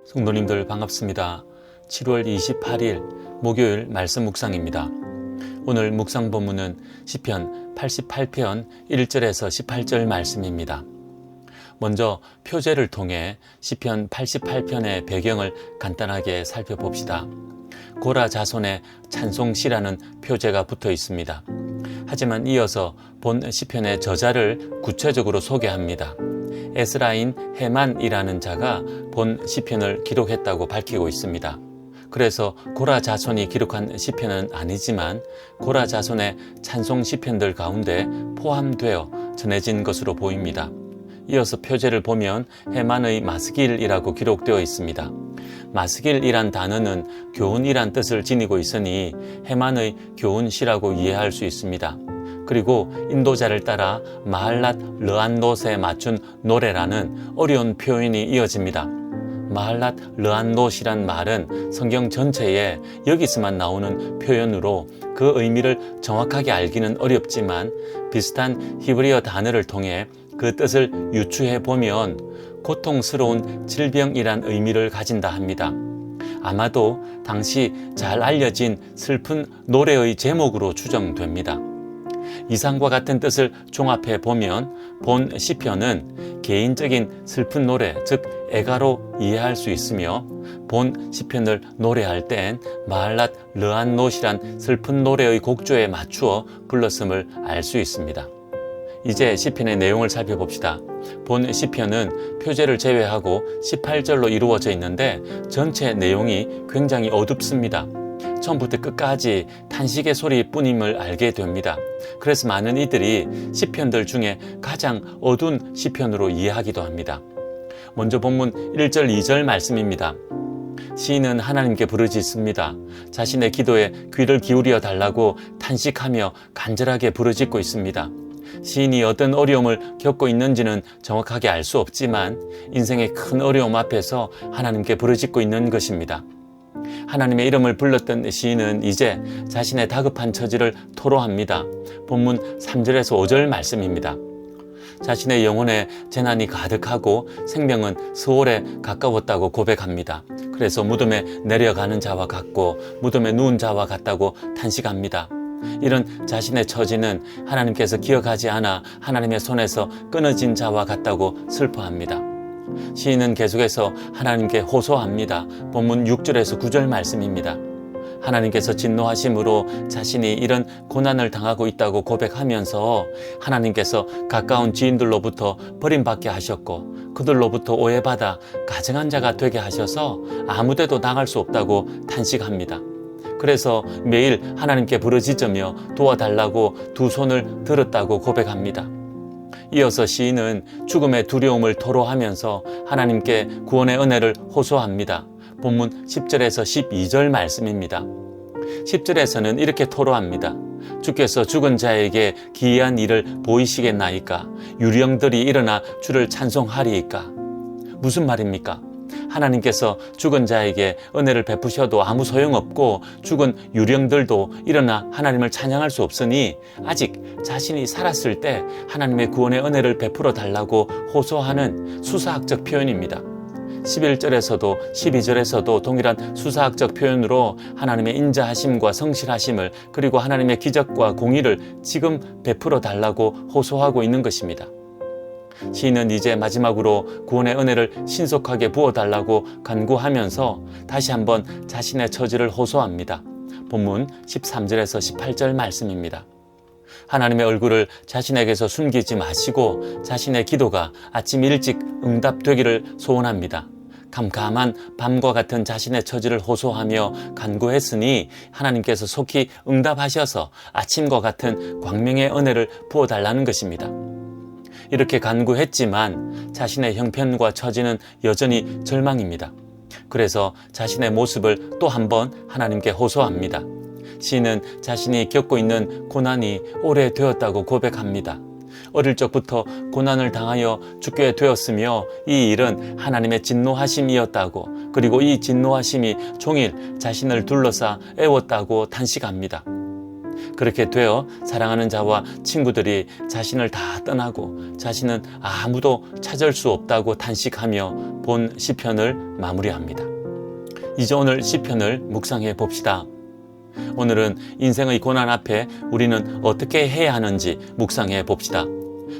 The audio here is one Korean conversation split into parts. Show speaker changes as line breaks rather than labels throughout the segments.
성도님들 반갑습니다. 7월 28일 목요일 말씀 묵상입니다. 오늘 묵상 본문은 시편 88편 1절에서 18절 말씀입니다. 먼저 표제를 통해 시편 88편의 배경을 간단하게 살펴봅시다. 고라 자손의 찬송시라는 표제가 붙어 있습니다. 하지만 이어서 본 시편의 저자를 구체적으로 소개합니다. 에스라인 헤만이라는 자가 본 시편을 기록했다고 밝히고 있습니다. 그래서 고라 자손이 기록한 시편은 아니지만 고라 자손의 찬송 시편들 가운데 포함되어 전해진 것으로 보입니다. 이어서 표제를 보면 헤만의 마스길이라고 기록되어 있습니다. 마스길이란 단어는 교훈이란 뜻을 지니고 있으니 헤만의 교훈시라고 이해할 수 있습니다. 그리고 인도자를 따라 마할랏 르안롯에 맞춘 노래라는 어려운 표현이 이어집니다. 마할랏 르안롯이란 말은 성경 전체에 여기서만 나오는 표현으로 그 의미를 정확하게 알기는 어렵지만 비슷한 히브리어 단어를 통해 그 뜻을 유추해 보면 고통스러운 질병이란 의미를 가진다 합니다. 아마도 당시 잘 알려진 슬픈 노래의 제목으로 추정됩니다. 이상과 같은 뜻을 종합해 보면 본 시편은 개인적인 슬픈 노래, 즉 애가로 이해할 수 있으며 본 시편을 노래할 땐 마할랏 르안롯이란 슬픈 노래의 곡조에 맞추어 불렀음을 알 수 있습니다. 이제 시편의 내용을 살펴봅시다. 본 시편은 표제를 제외하고 18절로 이루어져 있는데 전체 내용이 굉장히 어둡습니다. 처음부터 끝까지 탄식의 소리뿐임을 알게 됩니다. 그래서 많은 이들이 시편들 중에 가장 어두운 시편으로 이해하기도 합니다. 먼저 본문 1절 2절 말씀입니다. 시인은 하나님께 부르짖습니다. 자신의 기도에 귀를 기울여 달라고 탄식하며 간절하게 부르짖고 있습니다. 시인이 어떤 어려움을 겪고 있는지는 정확하게 알 수 없지만 인생의 큰 어려움 앞에서 하나님께 부르짖고 있는 것입니다. 하나님의 이름을 불렀던 시인은 이제 자신의 다급한 처지를 토로합니다. 본문 3절에서 5절 말씀입니다. 자신의 영혼에 재난이 가득하고 생명은 수월에 가까웠다고 고백합니다. 그래서 무덤에 내려가는 자와 같고 무덤에 누운 자와 같다고 탄식합니다. 이런 자신의 처지는 하나님께서 기억하지 않아 하나님의 손에서 끊어진 자와 같다고 슬퍼합니다. 시인은 계속해서 하나님께 호소합니다. 본문 6절에서 9절 말씀입니다. 하나님께서 진노하심으로 자신이 이런 고난을 당하고 있다고 고백하면서 하나님께서 가까운 지인들로부터 버림받게 하셨고 그들로부터 오해받아 가증한 자가 되게 하셔서 아무데도 나갈 수 없다고 탄식합니다. 그래서 매일 하나님께 부르짖으며 도와달라고 두 손을 들었다고 고백합니다. 이어서 시인은 죽음의 두려움을 토로하면서 하나님께 구원의 은혜를 호소합니다. 본문 10절에서 12절 말씀입니다. 10절에서는 이렇게 토로합니다. 주께서 죽은 자에게 기이한 일을 보이시겠나이까? 유령들이 일어나 주를 찬송하리이까? 무슨 말입니까? 하나님께서 죽은 자에게 은혜를 베푸셔도 아무 소용없고 죽은 유령들도 일어나 하나님을 찬양할 수 없으니 아직 자신이 살았을 때 하나님의 구원의 은혜를 베풀어 달라고 호소하는 수사학적 표현입니다. 11절에서도 12절에서도 동일한 수사학적 표현으로 하나님의 인자하심과 성실하심을 그리고 하나님의 기적과 공의를 지금 베풀어 달라고 호소하고 있는 것입니다. 시인은 이제 마지막으로 구원의 은혜를 신속하게 부어달라고 간구하면서 다시 한번 자신의 처지를 호소합니다. 본문 13절에서 18절 말씀입니다. 하나님의 얼굴을 자신에게서 숨기지 마시고 자신의 기도가 아침 일찍 응답되기를 소원합니다. 캄캄한 밤과 같은 자신의 처지를 호소하며 간구했으니 하나님께서 속히 응답하셔서 아침과 같은 광명의 은혜를 부어달라는 것입니다. 이렇게 간구했지만 자신의 형편과 처지는 여전히 절망입니다. 그래서 자신의 모습을 또 한 번 하나님께 호소합니다. 시인은 자신이 겪고 있는 고난이 오래되었다고 고백합니다. 어릴 적부터 고난을 당하여 죽게 되었으며 이 일은 하나님의 진노하심이었다고 그리고 이 진노하심이 종일 자신을 둘러싸 애웠다고 탄식합니다. 그렇게 되어 사랑하는 자와 친구들이 자신을 다 떠나고 자신은 아무도 찾을 수 없다고 탄식하며 본 시편을 마무리합니다. 이제 오늘 시편을 묵상해 봅시다. 오늘은 인생의 고난 앞에 우리는 어떻게 해야 하는지 묵상해 봅시다.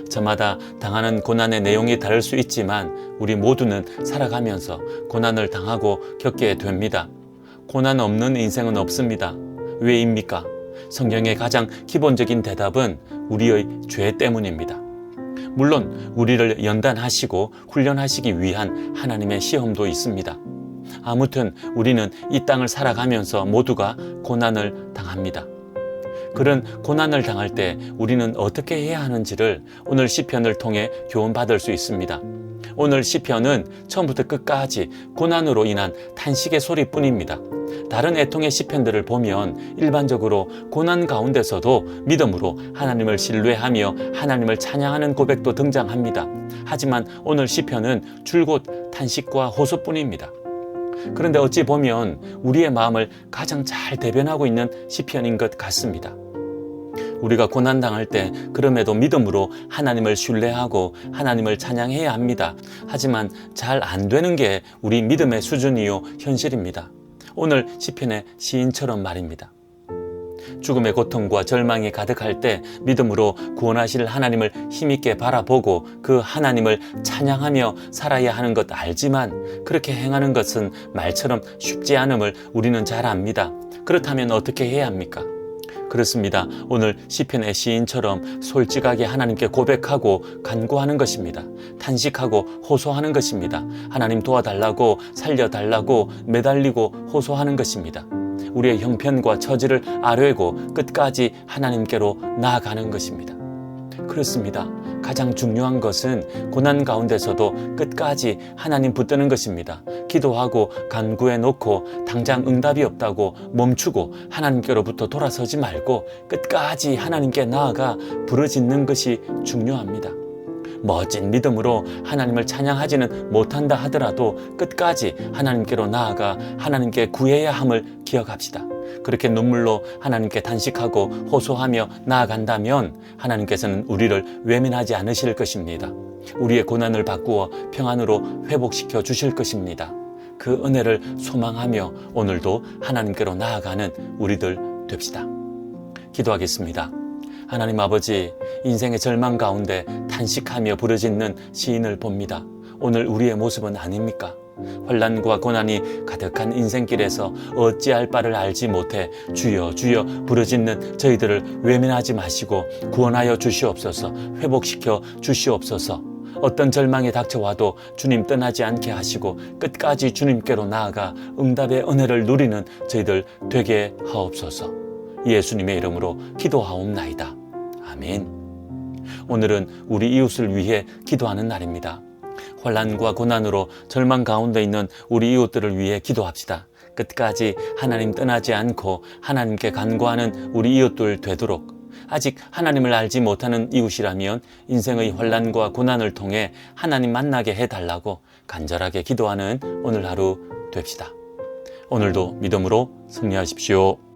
저마다 당하는 고난의 내용이 다를 수 있지만 우리 모두는 살아가면서 고난을 당하고 겪게 됩니다. 고난 없는 인생은 없습니다. 왜입니까? 성경의 가장 기본적인 대답은 우리의 죄 때문입니다. 물론 우리를 연단하시고 훈련하시기 위한 하나님의 시험도 있습니다. 아무튼 우리는 이 땅을 살아가면서 모두가 고난을 당합니다. 그런 고난을 당할 때 우리는 어떻게 해야 하는지를 오늘 시편을 통해 교훈받을 수 있습니다. 오늘 시편은 처음부터 끝까지 고난으로 인한 탄식의 소리뿐입니다. 다른 애통의 시편들을 보면 일반적으로 고난 가운데서도 믿음으로 하나님을 신뢰하며 하나님을 찬양하는 고백도 등장합니다. 하지만 오늘 시편은 줄곧 탄식과 호소뿐입니다. 그런데 어찌 보면 우리의 마음을 가장 잘 대변하고 있는 시편인 것 같습니다. 우리가 고난당할 때 그럼에도 믿음으로 하나님을 신뢰하고 하나님을 찬양해야 합니다. 하지만 잘 안 되는 게 우리 믿음의 수준이요 현실입니다. 오늘 시편의 시인처럼 말입니다. 죽음의 고통과 절망이 가득할 때 믿음으로 구원하실 하나님을 힘있게 바라보고 그 하나님을 찬양하며 살아야 하는 것 알지만 그렇게 행하는 것은 말처럼 쉽지 않음을 우리는 잘 압니다. 그렇다면 어떻게 해야 합니까? 그렇습니다. 오늘 시편의 시인처럼 솔직하게 하나님께 고백하고 간구하는 것입니다. 탄식하고 호소하는 것입니다. 하나님 도와달라고 살려달라고 매달리고 호소하는 것입니다. 우리의 형편과 처지를 아뢰고 끝까지 하나님께로 나아가는 것입니다. 그렇습니다. 가장 중요한 것은 고난 가운데서도 끝까지 하나님 붙드는 것입니다. 기도하고 간구해 놓고 당장 응답이 없다고 멈추고 하나님께로부터 돌아서지 말고 끝까지 하나님께 나아가 부르짖는 것이 중요합니다. 멋진 믿음으로 하나님을 찬양하지는 못한다 하더라도 끝까지 하나님께로 나아가 하나님께 구해야 함을 기억합시다. 그렇게 눈물로 하나님께 단식하고 호소하며 나아간다면 하나님께서는 우리를 외면하지 않으실 것입니다. 우리의 고난을 바꾸어 평안으로 회복시켜 주실 것입니다. 그 은혜를 소망하며 오늘도 하나님께로 나아가는 우리들 됩시다. 기도하겠습니다. 하나님 아버지, 인생의 절망 가운데 탄식하며 부르짖는 시인을 봅니다. 오늘 우리의 모습은 아닙니까? 환난과 고난이 가득한 인생길에서 어찌할 바를 알지 못해 주여 주여 부르짖는 저희들을 외면하지 마시고 구원하여 주시옵소서. 회복시켜 주시옵소서. 어떤 절망이 닥쳐와도 주님 떠나지 않게 하시고 끝까지 주님께로 나아가 응답의 은혜를 누리는 저희들 되게 하옵소서. 예수님의 이름으로 기도하옵나이다. 아멘. 오늘은 우리 이웃을 위해 기도하는 날입니다. 환난과 고난으로 절망 가운데 있는 우리 이웃들을 위해 기도합시다. 끝까지 하나님 떠나지 않고 하나님께 간구하는 우리 이웃들 되도록, 아직 하나님을 알지 못하는 이웃이라면 인생의 환난과 고난을 통해 하나님 만나게 해달라고 간절하게 기도하는 오늘 하루 됩시다. 오늘도 믿음으로 승리하십시오.